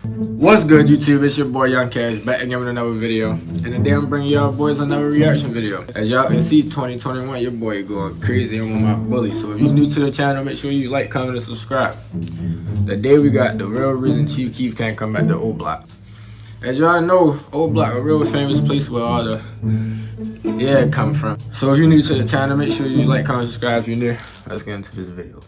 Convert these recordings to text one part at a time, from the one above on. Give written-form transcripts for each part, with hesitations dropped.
What's good, YouTube? It's your boy Young Cash back again with another video. And today I'm bringing y'all boys another reaction video. As y'all can see, 2021, your boy going crazy. I'm on my bully. So if you're new to the channel, make sure you like, comment, and subscribe. Today we got the real reason Chief Keef can't come back to Oblock. As y'all know, Oblock, a real famous place where all the come from. So if you're new to the channel, make sure you like, comment, subscribe if you're new. Let's get into this video.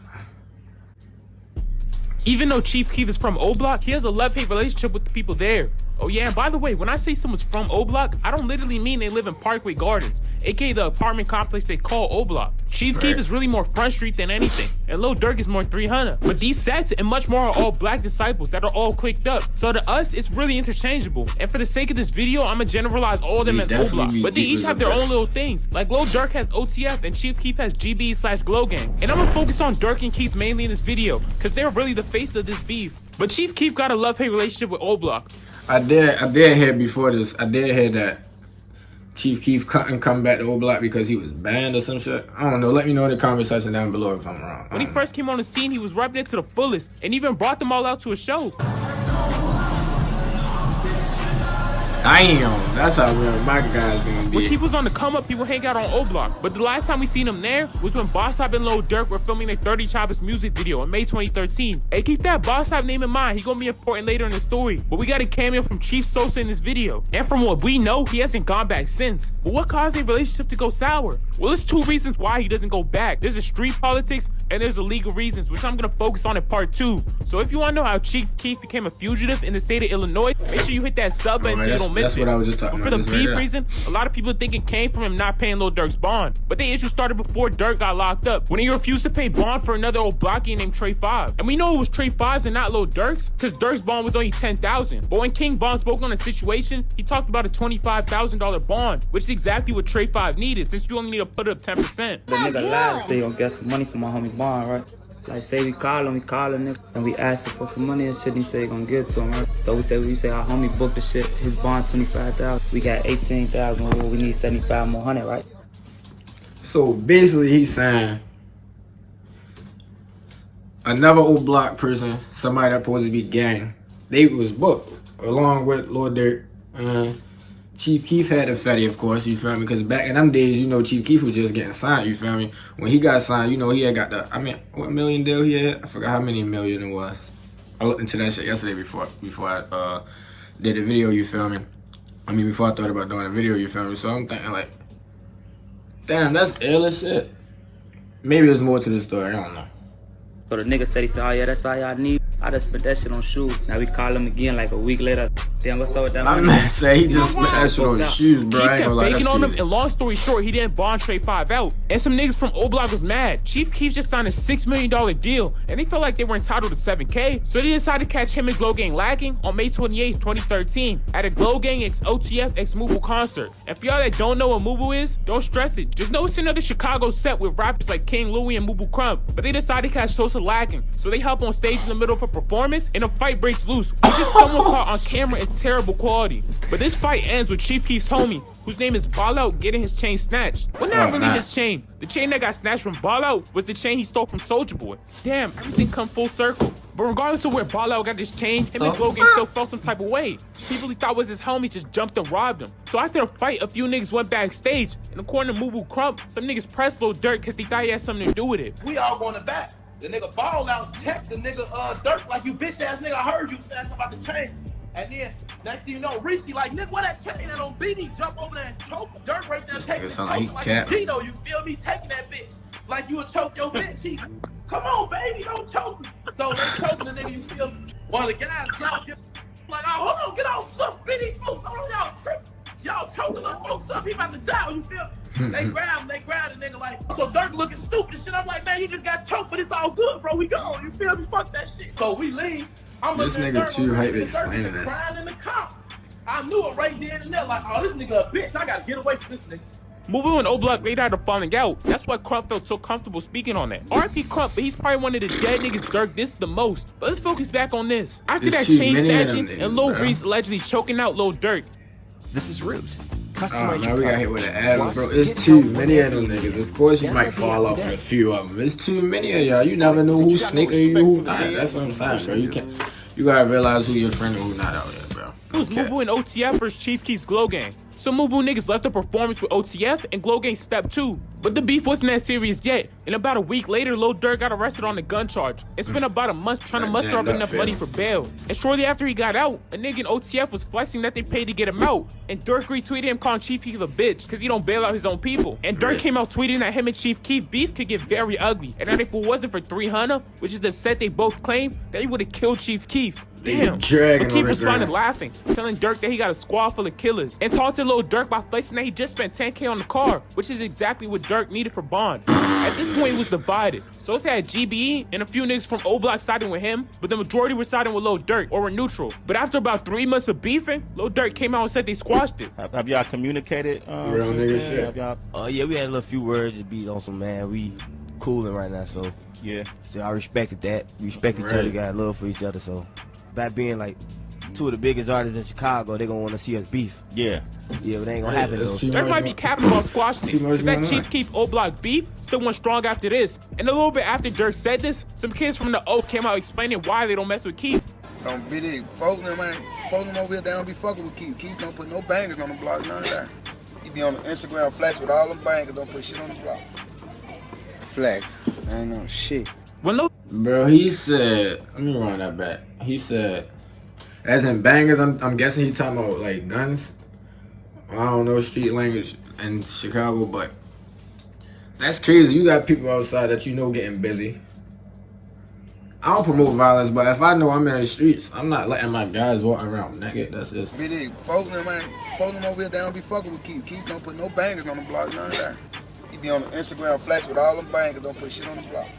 Even though Chief Keef is from Oblock, he has a love-hate relationship with the people there. Oh yeah, and by the way, when I say someone's from Oblock, I don't literally mean they live in Parkway Gardens, aka the apartment complex they call Oblock. Chief Keef is really more Front Street than anything, and Lil Durk is more 300. But these sets and much more are all black disciples that are all clicked up. So to us, it's really interchangeable. And for the sake of this video, I'm gonna generalize all of them as Oblock. But they each have their own little things. Like Lil Durk has OTF and Chief Keef has GB/Glow Gang. And I'm gonna focus on Durk and Keef mainly in this video, because they're really the face of this beef. But Chief Keef got a love-hate relationship with Oblock. I did hear before this. I did hear that Chief Keef couldn't come back to Oblock because he was banned or some shit. I don't know. Let me know in the comment section down below if I'm wrong. When he first came on the scene, he was repping it to the fullest and even brought them all out to a show. Damn, that's how real my guy's gonna be. When Keef was on the come up, he would hang out on Oblock. But the last time we seen him there was when Boss Hop and Lil Durk were filming their 30 Choppers music video in May 2013. Hey, keep that Boss Hop name in mind. He gonna be important later in the story. But we got a cameo from Chief Sosa in this video. And from what we know, he hasn't gone back since. But what caused their relationship to go sour? Well, there's two reasons why he doesn't go back. There's the street politics and there's the legal reasons, which I'm gonna focus on in part 2. So if you wanna know how Chief Keef became a fugitive in the state of Illinois, make sure you hit that sub button so you don't miss that's it. What I was just talking For the beef reason, a lot of people think it came from him not paying Lil Durk's bond. But the issue started before Durk got locked up, when he refused to pay bond for another Oblockian named Trey 5. And we know it was Trey 5's and not Lil Durk's, because Durk's bond was only $10,000. But when King Bond spoke on the situation, he talked about a $25,000 bond, which is exactly what Trey 5 needed, since you only need to put up 10%. The nigga lied, say he gonna get some money for my homie Bond, right? Like, say we call him nigga, and we ask him for some money and shit, and he say he gonna give it to him, right? So we say our homie booked the shit, his bond 25,000, we got 18,000, well, we need 75 more hundred, right? So basically he's saying another Oblock person, somebody that's supposed to be gang, they was booked along with Lil Durk. Chief Keef had a fatty, of course, you feel me? Because back in them days, you know, Chief Keef was just getting signed, you feel me? When he got signed, you know, he had got the, what million deal he had? I forgot how many million it was. I looked into that shit yesterday before I did the video, you feel me? Before I thought about doing a video, you feel me? So I'm thinking like, damn, that's ill as shit. Maybe there's more to this story, I don't know. So the nigga said, he said, oh yeah, that's all y'all need. I just spent that shit on shoes. Now we call him again like a week later. Damn, what's up with that money? My man say he just spent that shit on his shoes, bro. Keef kept faking on him, and long story short, he didn't bond Trey 5 out. And some niggas from Oblock was mad. Chief Keef just signed a $6 million deal, and they felt like they were entitled to $7K. So they decided to catch him and Glow Gang lacking on May 28th, 2013, at a Glow Gang x OTF x Mubu concert. And for y'all that don't know what Mubu is, don't stress it. Just know it's another Chicago set with rappers like King Louie and Mubu Crump. But they decided to catch Sosa lacking, so they hop on stage in the middle of a performance, and a fight breaks loose, which is someone caught on camera in terrible quality. But this fight ends with Chief Keef's homie, whose name is Ball Out, getting his chain snatched. Well, not really his chain. The chain that got snatched from Ball Out was the chain he stole from Soulja Boy. Damn, everything come full circle. But regardless of where Ball Out got this chain, him and Glow Gang still felt some type of way. People he thought was his homie just jumped and robbed him. So after the fight, a few niggas went backstage, and according to Mubu Crump, some niggas pressed Lil Durk because they thought he had something to do with it. We all going to back. The nigga Ball Out text the nigga Durk like, you bitch ass nigga, I heard you saying something about the chain. And then next thing you know, Reese like, nigga, what that chain that on BD? Jump over there and choke Durk right there, taking the choke like Tino, you feel me? Taking that bitch like you would choke your bitch. He, come on, baby, don't choke me. So they choking the nigga, you feel me? One of the guys like, oh, hold on, get off, look, BD folks, hold on, y'all tripping. Y'all choking little folks up, he about to die, you feel me? They grab the nigga like, so Durk looking stupid and shit. I'm like, man, he just got choked, but it's all good, bro. We gone, you feel me? Fuck that shit. So we leave. I'm this nigga too hype explaining it. Crying in the cops. I knew it right there and there, like, oh, this nigga a bitch. I gotta get away from this nigga. Mubu and Oblock later had a falling out. That's why Crump felt so comfortable speaking on that. RP Crump, but he's probably one of the dead niggas Durk dissed the most. But let's focus back on this. After that chain snatching and Lil Reese allegedly choking out Lil Durk. This is rude. Oh, now we got hit with an ad, bro. It's too many of them niggas. Of course, you might fall off with a few of them. It's too many of y'all. You never know who's sneaking you, who's not. That's what I'm saying, bro. You gotta realize who your friend and who not out here, bro. It was Mubu and OTF versus Chief Keef's Glow Gang. Some Mubu niggas left the performance with OTF and Glow Gang stepped 2. But the beef wasn't that serious yet. And about a week later, Lil Durk got arrested on a gun charge and spent about a month trying to muster up enough money for bail. And shortly after he got out, a nigga in OTF was flexing that they paid to get him out. And Durk retweeted him calling Chief Keef a bitch because he don't bail out his own people. And Durk came out tweeting that him and Chief Keef beef could get very ugly. And that if it wasn't for 300, which is the set they both claim, that he would have killed Chief Keef. Damn. But Keef responded laughing, telling Durk that he got a squad full of killers, and talked to Lil Durk by flexing that he just spent 10K on the car, which is exactly what Durk needed for bond. At this point, he was divided. Sosa had GBE and a few niggas from Oblock siding with him, but the majority were siding with Lil Durk or were neutral. But after about 3 months of beefing, Lil Durk came out and said they squashed it. Have y'all communicated? Real nigga shit. Yeah, we had a little few words to beat on some, man. We cooling right now, so yeah. So I respected that. We respect each other, got love for each other, so. That being like 2 of the biggest artists in Chicago, they gonna want to see us beef. Yeah, but it ain't gonna happen though. There might be capping about squashing it, because that Chief Keef Oblock beef still went strong after this. And a little bit after Durk said this, some kids from the O came out explaining why they don't mess with Keef. Don't be the folks, man. Folks over here, they don't be fucking with Keef. Keef don't put no bangers on the block, none of that. He be on the Instagram flex with all them bangers, don't put shit on the block. Flex, I ain't no shit. Bro, he said, let me run that back. He said, as in bangers, I'm guessing he talking about like guns. I don't know street language in Chicago, but that's crazy. You got people outside that you know getting busy. I don't promote violence, but if I know I'm in the streets, I'm not letting my guys walk around naked. That's just. Folks, man. Folks over here, they don't be fucking with Keef. Keef don't put no bangers on the block, none of that. He be on the Instagram flex with all them bangers, don't put shit on the block.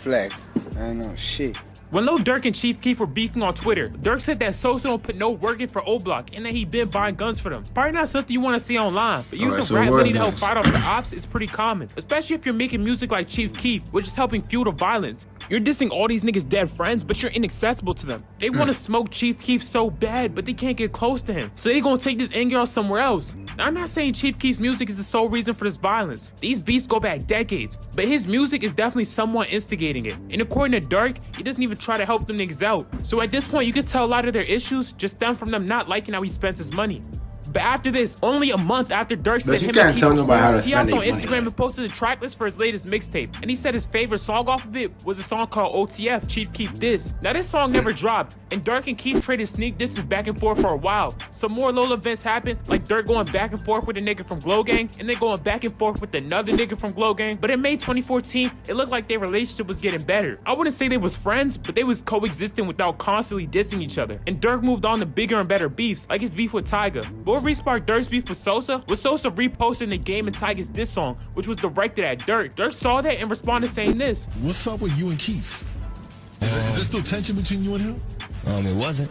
Flex, I ain't no shit. When Lil Durk and Chief Keef were beefing on Twitter, Durk said that Sosa don't put no work in for Oblock and that he been buying guns for them. Probably not something you want to see online, but using rap money to help fight off the ops is pretty common, especially if you're making music like Chief Keef, which is helping fuel the violence. You're dissing all these niggas' dead friends, but you're inaccessible to them. They want to smoke Chief Keef so bad, but they can't get close to him. So they gonna take this anger out somewhere else. Now, I'm not saying Chief Keef's music is the sole reason for this violence. These beefs go back decades, but his music is definitely someone instigating it. And according to Durk, he doesn't even try to help them niggas out. So at this point, you can tell a lot of their issues just stem from them not liking how he spends his money. But after this, only a month after Durk said him and Keef he hopped on Instagram and posted a track list for his latest mixtape. And he said his favorite song off of it was a song called OTF, Chief Keef Diss. Now this song never dropped, and Durk and Keef traded sneak disses back and forth for a while. Some more little events happened, like Durk going back and forth with a nigga from Glow Gang, and then going back and forth with another nigga from Glow Gang. But in May 2014, it looked like their relationship was getting better. I wouldn't say they was friends, but they was coexisting without constantly dissing each other. And Durk moved on to bigger and better beefs, like his beef with Tyga. But what resparked Durk's beef with Sosa was Sosa reposting the Game and Tyga's diss song, which was directed at Durk. Durk saw that and responded saying this. What's up with you and Keef? Is there still tension between you and him? It wasn't.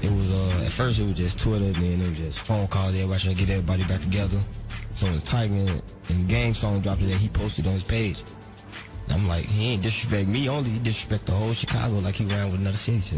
It was, at first it was just Twitter, and then it was just phone calls, everybody trying to get everybody back together. So when Tyga and Game song dropped it, he posted on his page. And I'm like, he ain't disrespect me only, he disrespect the whole Chicago like he ran with another city, so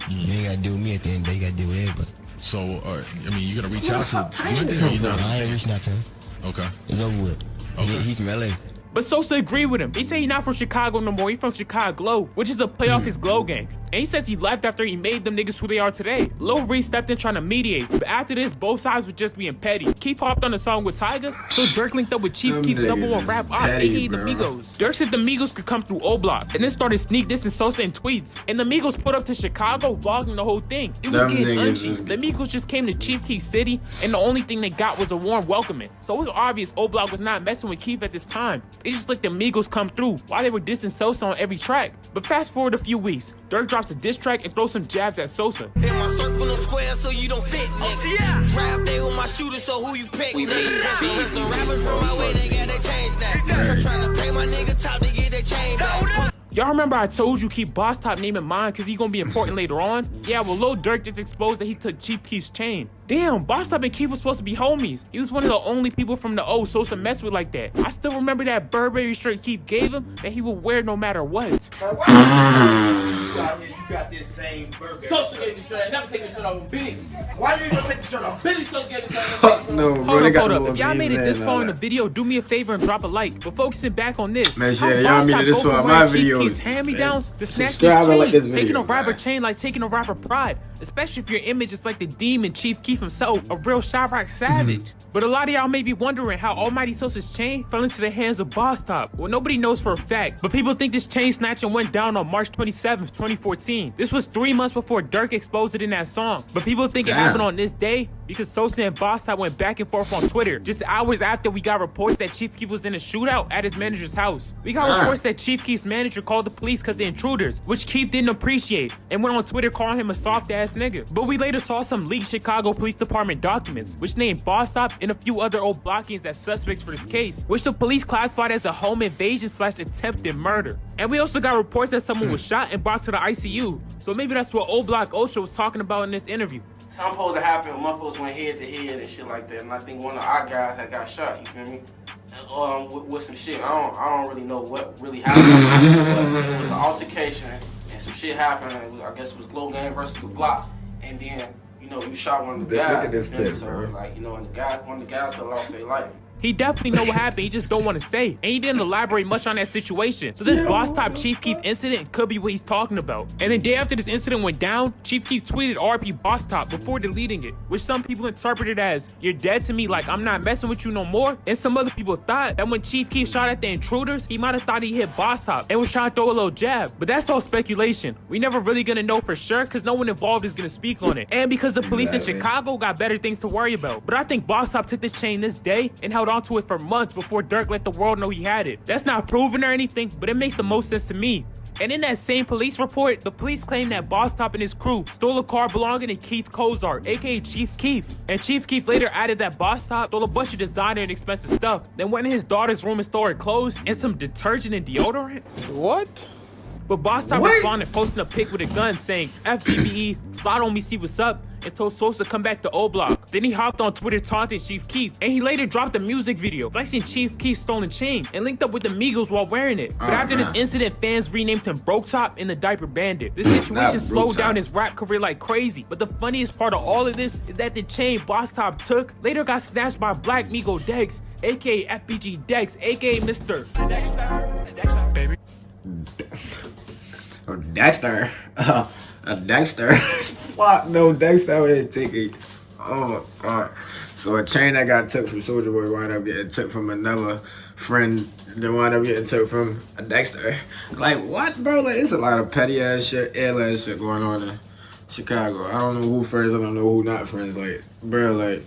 you ain't gotta deal with me at the end of the day, you gotta deal with everybody. So, I mean, you gotta reach out to him. I ain't reaching out to him. Okay. It's over with. Okay. He from LA. But Sosa agreed with him. He said he's not from Chicago no more. He's from Chicago, which is a play off his Glow Gang. And he says he left after he made them niggas who they are today. Lil Reese stepped in trying to mediate. But after this, both sides were just being petty. Keef hopped on the song with Tyga, so Durk linked up with Chief Keef's #1 rap op, aka the Migos. Durk said the Migos could come through Oblock, and then started sneak dissing Sosa in tweets. And the Migos put up to Chicago, vlogging the whole thing. It was getting unchy. The Migos just came to Chief Keef City, and the only thing they got was a warm welcoming. So it was obvious Oblock was not messing with Keef at this time. They just let the Migos come through while they were dissing Sosa on every track. But fast forward a few weeks, Durk drops a diss track and throws some jabs at Sosa. In my circle of square so you don't fit, nigga. Yeah. Drive day with my shooter, so who you pick, nigga? Some rappers from my way, they got their change now. So trying to pay my nigga top to get their chain back. Y'all remember I told you keep Boss Top name in mind because he gonna be important later on? Yeah, well Lil Durk just exposed that he took Chief Keef's chain. Damn, Boss Top and Keef was supposed to be homies. He was one of the only people from the O Sosa messed with like that. I still remember that Burberry shirt Keef gave him that he would wear no matter what. You got this same Burberry. Sosa gave the shirt. I never take the shirt off on Billy. Why you even take the shirt off? Billy Sosa gave the shirt off. No, bro. Hold up. If y'all made it this far in the video, do me a favor and drop a like. But focusing back on this, man, how y'all Boss made Top it this go far from in my wearing video. Chief Keef's hand-me-downs to snatch his Subscribe and like chain, this video, taking a rapper man. chain like taking a rapper pride. Especially if your image is like the demon Chief Keef himself, a real Chirac savage. But a lot of y'all may be wondering how Almighty Sosa's chain fell into the hands of Boss Top. Well, nobody knows for a fact, but people think this chain snatching went down on March 27th, 2014. This was 3 months before Dirk exposed it in that song. But people think it happened on this day because Sosa and Boss Top went back and forth on Twitter. Just hours after we got reports that Chief Keef was in a shootout at his manager's house. We got reports that Chief Keef's manager called the police because they're intruders, which Keef didn't appreciate and went on Twitter calling him a soft-ass nigga. But we later saw some leaked Chicago Police Department documents, which named Boss Top and a few other old Blockians as suspects for this case, which the police classified as a home invasion / attempted murder. And we also got reports that someone was shot and brought to the ICU. So maybe that's what Oblock Ultra was talking about in this interview. Something supposed to happen, motherfuckers went head to head and shit like that, and I think one of our guys had got shot, you feel me? With some shit. I don't really know what really happened, but it was an altercation and some shit happened. I guess it was Glow Gang versus the Block, and then you shot one of the guys. Look at this clip, so bro. like and one of the guys could have lost their life. He definitely know what happened, he just don't want to say. And he didn't elaborate much on that situation. So this Boss Top Chief Keef incident could be what he's talking about. And the day after this incident went down, Chief Keef tweeted RP Boss Top before deleting it, which some people interpreted as, "You're dead to me, like I'm not messing with you no more." And some other people thought that when Chief Keef shot at the intruders, he might have thought he hit Boss Top and was trying to throw a little jab. But that's all speculation. We never really gonna know for sure because no one involved is gonna speak on it. And because the police in Chicago got better things to worry about. But I think Boss Top took this chain this day and held onto it for months before Dirk let the world know he had it. That's not proven or anything, but it makes the most sense to me. And in that same police report, the police claim that Boss Top and his crew stole a car belonging to Keith Kozar, aka Chief Keef. And Chief Keef later added that Boss Top stole a bunch of designer and expensive stuff, then went in his daughter's room and stole her clothes and some detergent and deodorant. What? But Boss Top responded posting a pic with a gun saying, "FGBE, slide on me, see what's up," and told Sosa to come back to Oblock. Then he hopped on Twitter taunting Chief Keef, and he later dropped a music video flexing Chief Keef's stolen chain and linked up with the Migos while wearing it. But after this incident, fans renamed him Broke Top and the Diaper Bandit. This situation slowed down his rap career like crazy. But the funniest part of all of this is that the chain Boss Top took later got snatched by Black Migo Dex, aka FBG Dex, aka Mr. Dexter, baby. Oh, Dexter. Dexter. Fuck no, Dexter would take it. Oh my god. So a chain that got took from Soulja Boy wound up getting took from another friend that wound up getting took from a Dexter. Like what, bro? Like it's a lot of petty ass shit, ill ass shit going on in Chicago. I don't know who friends, I don't know who not friends. Like, bro, like.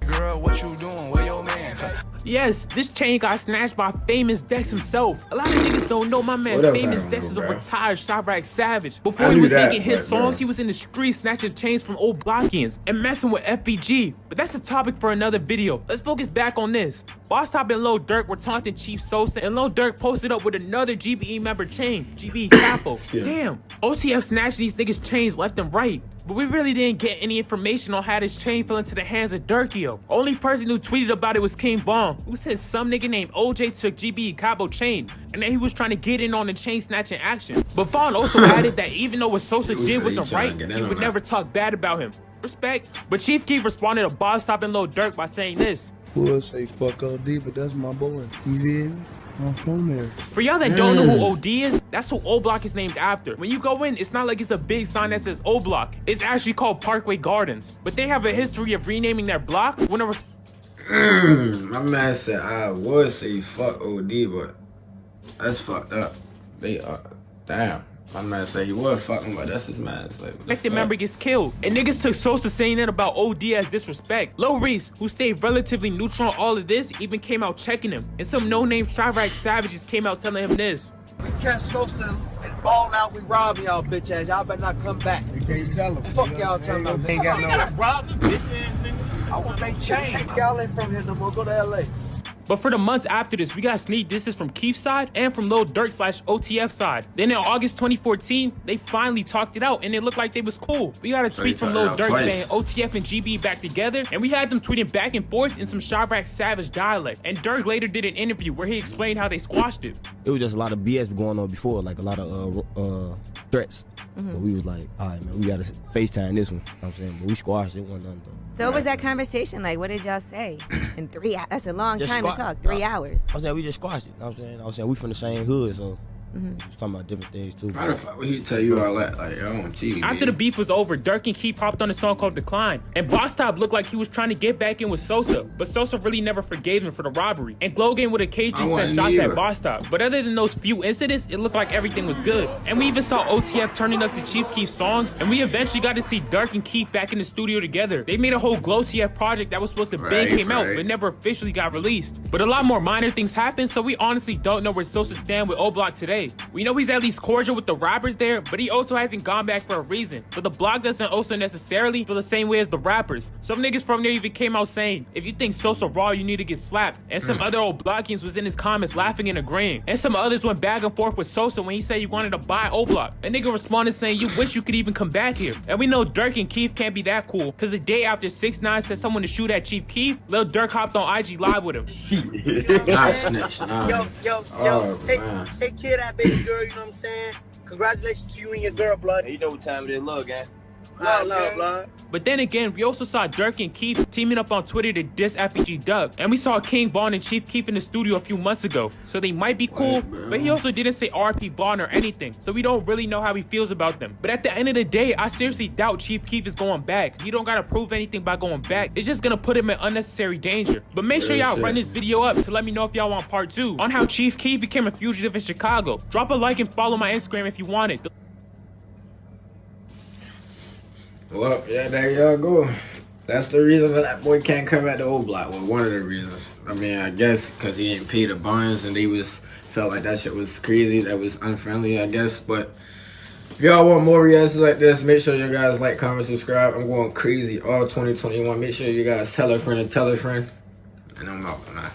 Girl, what you doing? Where your man? Yes, this chain got snatched by Famous Dex himself. A lot of niggas don't know my man Famous Dex is a retired Chirac savage. Before he was making his songs, he was in the streets snatching chains from old Blockians and messing with FBG. But that's a topic for another video. Let's focus back on this. Boss Top and Lil Durk were taunting Chief Sosa, and Lil Durk posted up with another GBE member chain, GBE Capo. Damn, OTF snatched these niggas chains left and right. But we really didn't get any information on how this chain fell into the hands of Durkio. Only person who tweeted about it was King Bomb, who said some nigga named OJ took GBE Cabo chain, and that he was trying to get in on the chain snatching action. But Vaughn also added that even though what Sosa did wasn't right, he would never talk bad about him. Respect. But Chief Keef responded to Boss Top and Lil Durk by saying this. We'll say fuck OD, but that's my boy. You feel me? I'm from there. For y'all that don't know who OD is, that's who Oblock is named after. When you go in, it's not like it's a big sign that says Oblock. It's actually called Parkway Gardens. But they have a history of renaming their block when My man said I would say fuck OD, but that's fucked up. They are damn. My man said he would fuck him, but that's his man. It's like, the member gets killed. And niggas took Sosa saying that about OD as disrespect. Lil Reese, who stayed relatively neutral on all of this, even came out checking him. And some no-name Chirac savages came out telling him this. We catch Sosa and ball out, we rob y'all bitch ass. Y'all better not come back. You can't tell him. Fuck y'all talking about. Ain't got no. Rob them bitch ass niggas. I want they change. Y'all ain't from here no more. Go to LA. But for the months after this, we got sneak disses from Keef's side and from Lil Durk / OTF side. Then in August 2014, they finally talked it out and it looked like they was cool. We got a tweet from Lil Durk saying OTF and GB back together, and we had them tweeting back and forth in some Chirac Savage dialect. And Durk later did an interview where he explained how they squashed it. It was just a lot of BS going on before, like a lot of threats. So we was like, all right, man, we gotta FaceTime this one. You know what I'm saying? But we squashed it, wasn't done though. So what was that conversation like? What did y'all say? In 3 hours? That's a long time to talk. 3 hours. I was saying we just squashed it. You know what I'm saying? We from the same hood, so we was talking about different things too. How the fuck would he tell you all that? Like, on TV. After the beef was over, Durk and Keef hopped on a song called Decline. And Boss Top looked like he was trying to get back in with Sosa, but Sosa really never forgave him for the robbery. And Glow Game with a cage just sent shots at Boss Top. But other than those few incidents, it looked like everything was good. And we even saw OTF turning up to Chief Keef's songs, and we eventually got to see Durk and Keef back in the studio together. They made a whole Glow TF project that was supposed to came out, but never officially got released. But a lot more minor things happened, so we honestly don't know where Sosa stands with Oblock today. We know he's at least cordial with the rappers there, but he also hasn't gone back for a reason. But the block doesn't also necessarily feel the same way as the rappers. Some niggas from there even came out saying, if you think Sosa raw, you need to get slapped. And some other old blockians was in his comments laughing and agreeing. And some others went back and forth with Sosa when he said he wanted to buy Oblock. A nigga responded saying, you wish you could even come back here. And we know Durk and Keef can't be that cool, because the day after 6ix9ine said someone to shoot at Chief Keef, Lil Durk hopped on IG Live with him. Not snitch, nah. Take care of that baby girl, you know what I'm saying? Congratulations to you and your girl, blood. You know what time it is, love, gang. Love, blood. But then again, we also saw Durk and Keef teaming up on Twitter to diss FPG Doug. And we saw King Von and Chief Keef in the studio a few months ago. So they might be cool, but he also didn't say RP Von or anything. So we don't really know how he feels about them. But at the end of the day, I seriously doubt Chief Keef is going back. He don't gotta prove anything by going back. It's just gonna put him in unnecessary danger. But make sure y'all run this video up to let me know if y'all want part 2 on how Chief Keef became a fugitive in Chicago. Drop a like and follow my Instagram if you want it. Well, yeah, there y'all go. That's the reason that boy can't come at the Oblock. Well, one of the reasons. I mean, I guess because he didn't pay the bonds and they felt like that shit was crazy. That was unfriendly, I guess. But if y'all want more reactions like this, make sure you guys like, comment, subscribe. I'm going crazy all 2021. Make sure you guys tell a friend and tell a friend. And I'm out, man.